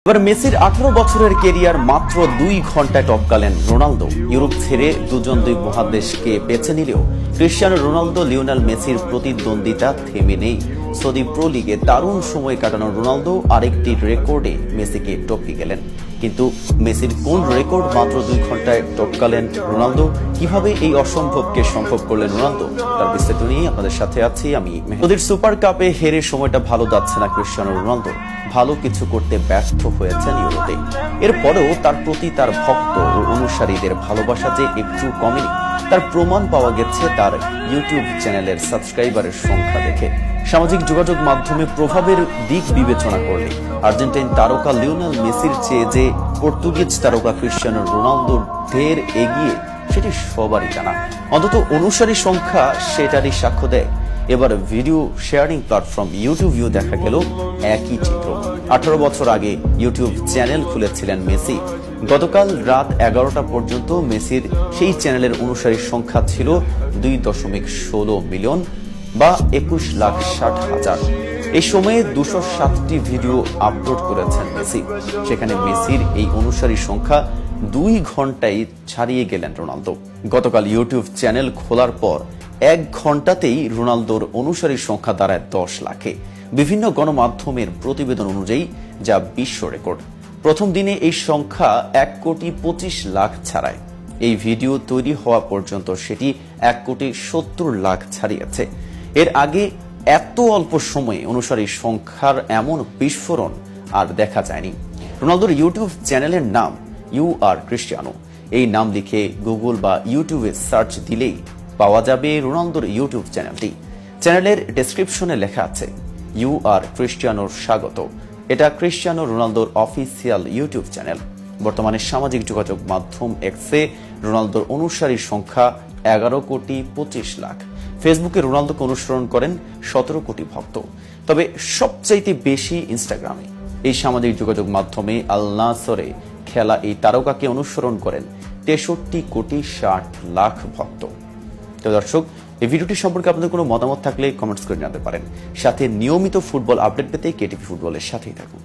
এবার মেসির 18 বছরের কেরিয়ার মাত্র 2 ঘন্টায় টপকালেন রোনালদো। ইউরোপ ছেড়ে দুই মহাদেশকে বেছে নিলেও ক্রিশ্চিয়ানো রোনালদো লিওনেল মেসির প্রতিদ্বন্দ্বিতা থেমে নেই। সৌদি প্রো লিগে দারুণ সময় কাটানো রোনালদো আরেকটি রেকর্ডে মেসিকে টপকে গেলেন। কিন্তু মেসির কোন রেকর্ড মাত্র 2 ঘন্টায় টপকালেন রোনালদো? কিভাবে এই অসম্ভবকে সম্ভব করলেন রোনালদো? তার বিস্তারিত নিয়ে আপনাদের সাথে আছি আমি। সৌদির সুপার কাপে হেরে সময়টা ভালো যাচ্ছে না ক্রিশ্চিয়ানো রোনালদো। ভালো কিছু করতে ব্যর্থ হয়েছেন ইউরোতে। এরপরেও তার প্রতি তার ভক্ত ও অনুসারীদের ভালোবাসা যে একটু কমেনি তার প্রমাণ পাওয়া গেছে তার ইউটিউব চ্যানেলের সাবস্ক্রাইবারের সংখ্যা দেখে। সামাজিক যোগাযোগ মাধ্যমে প্রভাবের দিক বিবেচনা করলে আর্জেন্টাইন তারকা লিওনেল মেসির চেয়ে যে পর্তুগিজ তারকা ক্রিশ্চিয়ানো রোনালদো ঢের এগিয়ে সেটি সবারই জানা। অন্তত অনুসারী সংখ্যা সেটারই সাক্ষ্য দেয়। এবার ভিডিও শেয়ারিং প্ল্যাটফর্ম ইউটিউবেও দেখা গেল একই চিত্র। 18 বছর আগে ইউটিউব চ্যানেল খুলেছিলেন মেসি। গতকাল রাত 11টা পর্যন্ত মেসির সেই চ্যানেলের অনুসারীর সংখ্যা ছিল 2.16 মিলিয়ন বা 21,60,000। এই সময়ে 207টি ভিডিও আপলোড করেছেন মেসি। সেখানে মেসির এই অনুসারীর সংখ্যা 2 ঘন্টায় ছাড়িয়ে গেলেন রোনালদো। গতকাল ইউটিউব চ্যানেল খোলার পর 1 ঘন্টাতেই রোনালদোর অনুসারীর সংখ্যা দাঁড়ায় 10 লাখে। বিভিন্ন গণমাধ্যমের প্রতিবেদন অনুযায়ী যা বিশ্ব রেকর্ড। প্রথম দিনে এই সংখ্যা 1,25,00,000 ছাড়ায়। এই ভিডিও তৈরি হওয়া পর্যন্ত সেটি 1,70,00,000 ছাড়িয়েছে। এর আগে এত অল্প সময়ে অনুসারীর সংখ্যার এমন বিস্ফোরণ আর দেখা যায়নি। রোনালদোর ইউটিউব চ্যানেলের নাম ইউ আর ক্রিশ্চিয়ানো। এই নাম লিখে গুগল বা ইউটিউবে সার্চ দিলেই পাওয়া যাবে রোনালদোর ইউটিউব চ্যানেলটি। চ্যানেলের ডেসক্রিপশনে লেখা আছে ইউ আর ক্রিশ্চিয়ানোর স্বাগত। এটা ক্রিশ্চিয়ানো রোনালদোর অফিসিয়াল ইউটিউব চ্যানেল। বর্তমানে সামাজিক যোগাযোগ মাধ্যম এক্সে রোনালদোর অনুসারীর সংখ্যা 11,25,00,000। ফেসবুকে রোনালদোকে অনুসরণ করেন 17 কোটি ভক্ত। তবে সবচাইতে বেশি ইনস্টাগ্রামে। এই সামাজিক যোগাযোগ মাধ্যমে আল নাসরে খেলা এই তারকাকে অনুসরণ করেন 63,60,00,000 ভক্ত। তো দর্শক, এই ভিডিওটি সম্পর্কে আপনাদের কোনো মতামত থাকলে কমেন্টস করে জানাতে পারেন। সাথে নিয়মিত ফুটবল আপডেট পেতে কেটিভি ফুটবলের সাথেই থাকুন।